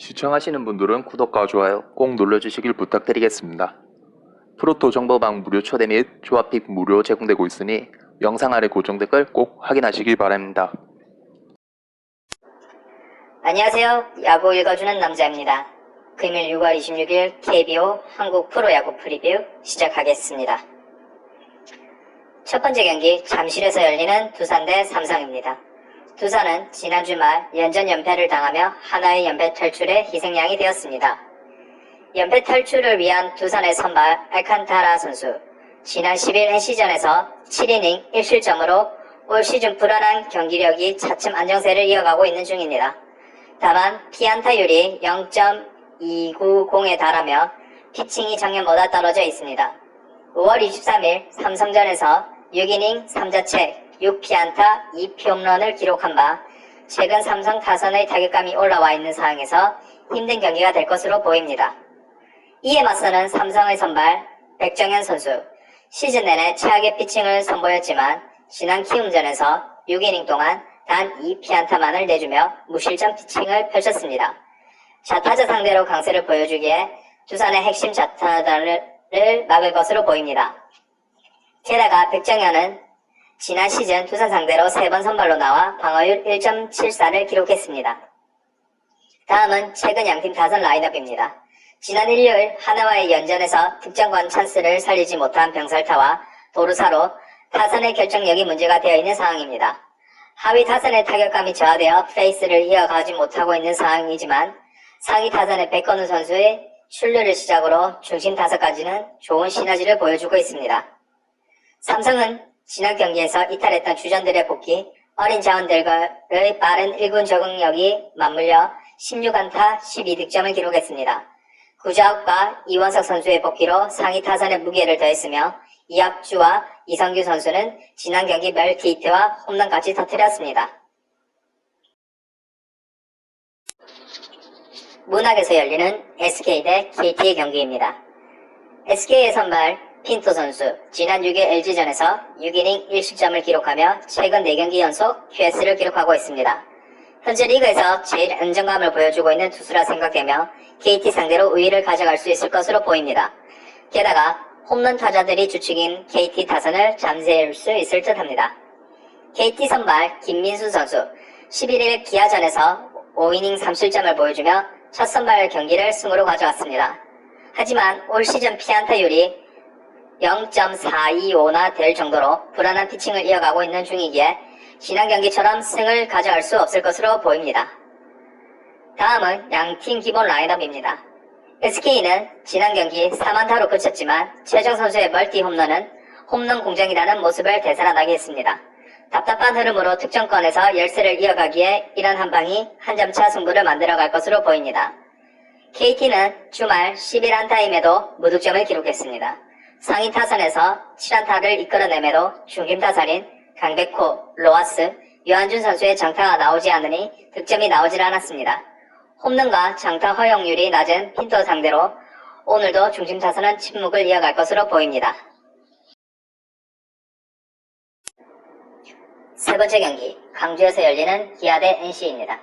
시청하시는 분들은 구독과 좋아요 꼭 눌러주시길 부탁드리겠습니다. 프로토 정보방 무료 초대 및 조합픽 무료 제공되고 있으니 영상 아래 고정 댓글 꼭 확인하시길 바랍니다. 안녕하세요. 야구 읽어주는 남자입니다. 금일 6월 26일 KBO 한국 프로야구 프리뷰 시작하겠습니다. 첫 번째 경기 잠실에서 열리는 두산 대 삼성입니다. 두산은 지난 주말 연전 연패를 당하며 하나의 연패 탈출에 희생양이 되었습니다. 연패 탈출을 위한 두산의 선발 알칸타라 선수, 지난 10일 NC전에서 7이닝 1실점으로 올 시즌 불안한 경기력이 차츰 안정세를 이어가고 있는 중입니다. 다만 피안타율이 0.290에 달하며 피칭이 작년보다 떨어져 있습니다. 5월 23일 삼성전에서 6이닝 3자책 6피안타 2피홈런을 기록한 바 최근 삼성 타선의 타격감이 올라와 있는 상황에서 힘든 경기가 될 것으로 보입니다. 이에 맞서는 삼성의 선발 백정현 선수, 시즌 내내 최악의 피칭을 선보였지만 지난 키움전에서 6이닝 동안 단 2피안타만을 내주며 무실점 피칭을 펼쳤습니다. 좌타자 상대로 강세를 보여주기에 두산의 핵심 좌타자를 막을 것으로 보입니다. 게다가 백정현은 지난 시즌 두산 상대로 3번 선발로 나와 방어율 1.74를 기록했습니다. 다음은 최근 양팀 타선 라인업입니다. 지난 일요일 하나와의 연전에서 득점권 찬스를 살리지 못한 병살타와 도루사로 타선의 결정력이 문제가 되어 있는 상황입니다. 하위 타선의 타격감이 저하되어 페이스를 이어가지 못하고 있는 상황이지만 상위 타선의 백건우 선수의 출루를 시작으로 중심 타선까지는 좋은 시너지를 보여주고 있습니다. 삼성은 지난 경기에서 이탈했던 주전들의 복귀, 어린 자원들과의 빠른 1군 적응력이 맞물려 16안타 12득점을 기록했습니다. 구자욱과 이원석 선수의 복귀로 상위 타선의 무게를 더했으며 이학주와 이성규 선수는 지난 경기 멀티히트와 홈런까지 터뜨렸습니다. 문학에서 열리는 SK 대 KT의 경기입니다. SK의 선발 핀토 선수, 지난 6일 LG전에서 6이닝 1실점을 기록하며 최근 4경기 연속 QS를 기록하고 있습니다. 현재 리그에서 제일 안정감을 보여주고 있는 투수라 생각되며 KT 상대로 우위를 가져갈 수 있을 것으로 보입니다. 게다가 홈런 타자들이 주축인 KT 타선을 잠재울 수 있을 듯합니다. KT 선발 김민수 선수, 11일 기아전에서 5이닝 3실점을 보여주며 첫 선발 경기를 승으로 가져왔습니다. 하지만 올 시즌 피안타율이 0.425나 될 정도로 불안한 피칭을 이어가고 있는 중이기에 지난 경기처럼 승을 가져갈 수 없을 것으로 보입니다. 다음은 양팀 기본 라인업입니다. SK는 지난 경기 4안타로 그쳤지만 최정 선수의 멀티 홈런은 홈런 공정이라는 모습을 되살아나게 했습니다. 답답한 흐름으로 득점권에서 열세를 이어가기에 이런 한방이 한 점차 승부를 만들어갈 것으로 보입니다. KT는 주말 11안타임에도 무득점을 기록했습니다. 상위 타선에서 7안타를 이끌어내매도 중심 타선인 강백호, 로하스, 유한준 선수의 장타가 나오지 않으니 득점이 나오질 않았습니다. 홈런과 장타 허용률이 낮은 핀토 상대로 오늘도 중심 타선은 침묵을 이어갈 것으로 보입니다. 세 번째 경기, 광주에서 열리는 기아 대 NC입니다.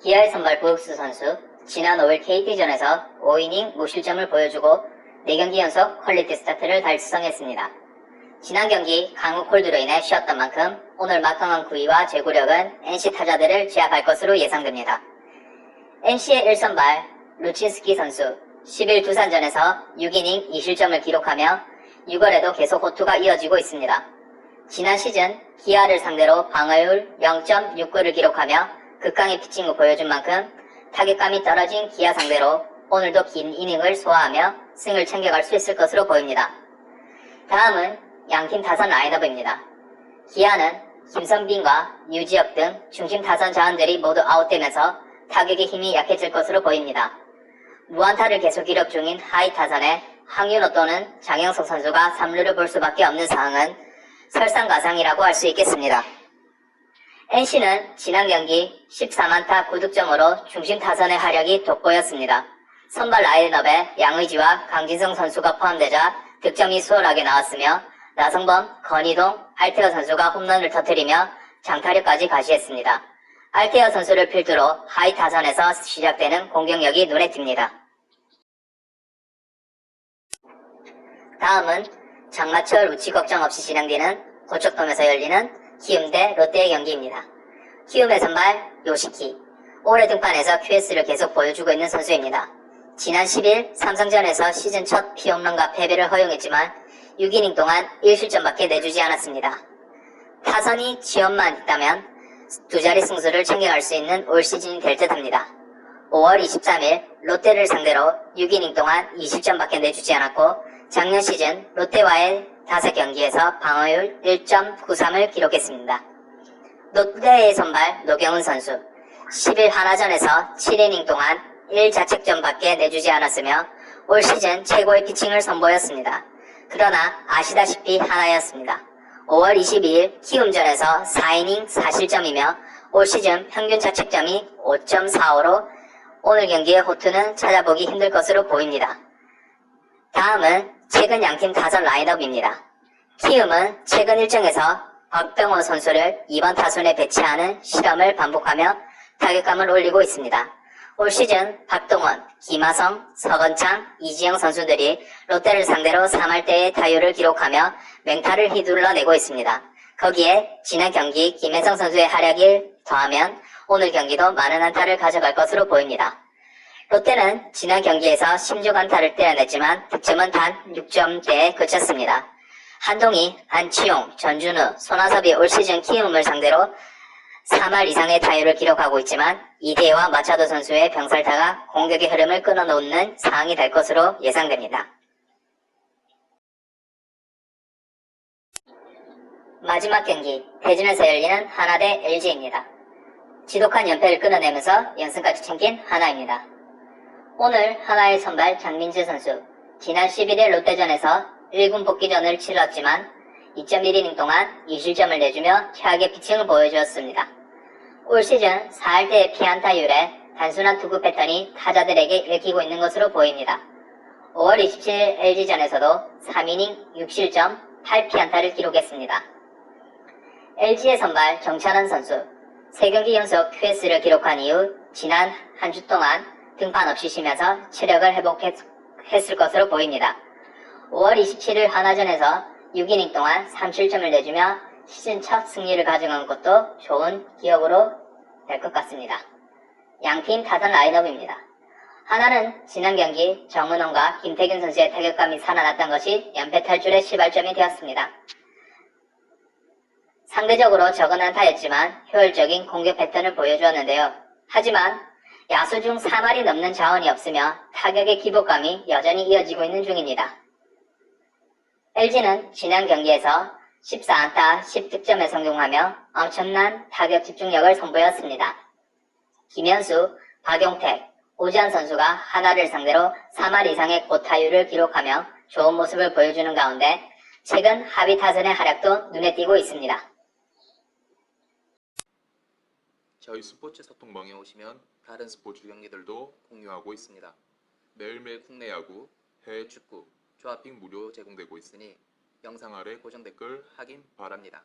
기아의 선발 부흑수 선수, 지난 5일 KT전에서 5이닝 무실점을 보여주고 4경기 연속 퀄리티 스타트를 달성했습니다. 지난 경기 강우 콜드로 인해 쉬었던 만큼 오늘 막강한 구위와 제구력은 NC 타자들을 제압할 것으로 예상됩니다. NC의 1선발 루친스키 선수, 10일 두산전에서 6이닝 2실점을 기록하며 6월에도 계속 호투가 이어지고 있습니다. 지난 시즌 기아를 상대로 방어율 0.69를 기록하며 극강의 피칭을 보여준 만큼 타격감이 떨어진 기아 상대로 오늘도 긴 이닝을 소화하며 승을 챙겨갈 수 있을 것으로 보입니다. 다음은 양팀 타선 라인업입니다. 기아는 김선빈과 유지혁 등 중심 타선 자원들이 모두 아웃되면서 타격의 힘이 약해질 것으로 보입니다. 무안타를 계속 기록 중인 하이 타선에 황윤호 또는 장영석 선수가 3루를 볼 수밖에 없는 상황은 설상가상이라고 할 수 있겠습니다. NC는 지난 경기 14안타 9득점으로 중심 타선의 활약이 돋보였습니다. 선발 라인업에 양의지와 강진성 선수가 포함되자 득점이 수월하게 나왔으며 나성범, 건희동, 알테어 선수가 홈런을 터뜨리며 장타력까지 가시했습니다. 알테어 선수를 필두로 하위 타선에서 시작되는 공격력이 눈에 띕니다. 다음은 장마철 우치 걱정 없이 진행되는 고척돔에서 열리는 키움 대 롯데의 경기입니다. 키움의 선발 요시키, 올해 등판에서 QS를 계속 보여주고 있는 선수입니다. 지난 10일 삼성전에서 시즌 첫 피홈런과 패배를 허용했지만 6이닝 동안 1실점밖에 내주지 않았습니다. 타선이 지원만 있다면 두 자리 승수를 챙겨갈 수 있는 올 시즌이 될 듯합니다. 5월 23일 롯데를 상대로 6이닝 동안 2실점밖에 내주지 않았고 작년 시즌 롯데와의 5경기에서 방어율 1.93을 기록했습니다. 롯데의 선발 노경은 선수, 10일 하나전에서 7이닝 동안 1자책점밖에 내주지 않았으며 올 시즌 최고의 피칭을 선보였습니다. 그러나 아시다시피 하나였습니다. 5월 22일 키움전에서 4이닝 4실점이며 올 시즌 평균 자책점이 5.45로 오늘 경기의 호투는 찾아보기 힘들 것으로 보입니다. 다음은 최근 양팀 타선 라인업입니다. 키움은 최근 일정에서 박병호 선수를 2번 타순에 배치하는 실험을 반복하며 타격감을 올리고 있습니다. 올 시즌 박동원, 김하성, 서건창, 이지영 선수들이 롯데를 상대로 3할대의 타율을 기록하며 맹타를 휘둘러내고 있습니다. 거기에 지난 경기 김혜성 선수의 활약을 더하면 오늘 경기도 많은 안타를 가져갈 것으로 보입니다. 롯데는 지난 경기에서 16안타를 때려냈지만 득점은 단 6점대에 그쳤습니다. 한동희, 안치용, 전준우, 손아섭이 올 시즌 키움을 상대로 3할 이상의 타율을 기록하고 있지만 이대호와 마차도 선수의 병살타가 공격의 흐름을 끊어놓는 상황이 될 것으로 예상됩니다. 마지막 경기, 대전에서 열리는 하나 대 LG입니다. 지독한 연패를 끊어내면서 연승까지 챙긴 하나입니다. 오늘 하나의 선발 장민재 선수, 지난 11일 롯데전에서 1군 복귀전을 치렀지만 2.1이닝 동안 2실점을 내주며 최악의 피칭을 보여주었습니다. 올 시즌 4할대의 피안타율에 단순한 투구 패턴이 타자들에게 읽히고 있는 것으로 보입니다. 5월 27일 LG전에서도 3이닝 6실점 8피안타를 기록했습니다. LG의 선발 정찬원 선수, 3경기 연속 QS를 기록한 이후 지난 한 주 동안 등판 없이 쉬면서 체력을 회복했을 것으로 보입니다. 5월 27일 하나전에서 6이닝 동안 3실점을 내주며 시즌 첫 승리를 가져간 것도 좋은 기억으로 될 것 같습니다. 양팀 타선 라인업입니다. 하나는 지난 경기 정은원과 김태균 선수의 타격감이 살아났던 것이 연패 탈출의 시발점이 되었습니다. 상대적으로 적은 안타였지만 효율적인 공격 패턴을 보여주었는데요. 하지만 야수 중 3할이 넘는 자원이 없으며 타격의 기복감이 여전히 이어지고 있는 중입니다. LG는 지난 경기에서 14안타 10득점에 성공하며 엄청난 타격 집중력을 선보였습니다. 김현수, 박용택, 오지환 선수가 하나를 상대로 3할 이상의 고타율을 기록하며 좋은 모습을 보여주는 가운데 최근 하위 타선의 활약도 눈에 띄고 있습니다. 저희 스포츠 소통망에 오시면 다른 스포츠 경기들도 공유하고 있습니다. 매일매일 국내 야구, 해외 축구, 조합픽 무료 제공되고 있으니 영상 아래 고정 댓글 확인 바랍니다.